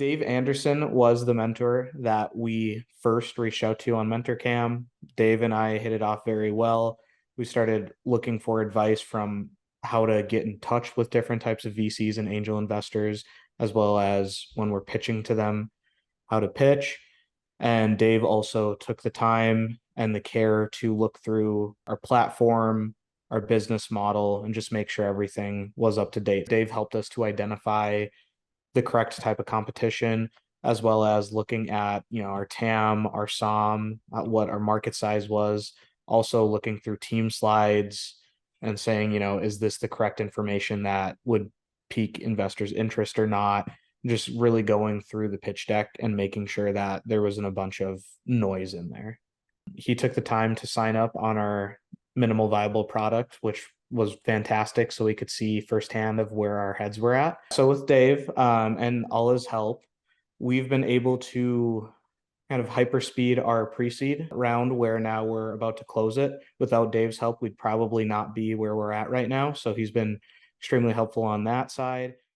Dave Anderson was the mentor that we first reached out to on MentorCam. Dave and I hit it off very well. We started looking for advice from how to get in touch with different types of VCs and angel investors, as well as when we're pitching to them, how to pitch. And Dave also took the time and the care to look through our platform, our business model, and just make sure everything was up to date. Dave helped us to identify the correct type of competition, as well as looking at, our TAM, our SOM, what our market size was, also looking through team slides and saying, is this the correct information that would pique investors' interest or not? Just really going through the pitch deck and making sure that there wasn't a bunch of noise in there. He took the time to sign up on our minimal viable product, which was fantastic. So we could see firsthand of where our heads were at. So with Dave and all his help, we've been able to kind of hyperspeed our pre-seed round where now we're about to close it. Without Dave's help, we'd probably not be where we're at right now. So he's been extremely helpful on that side.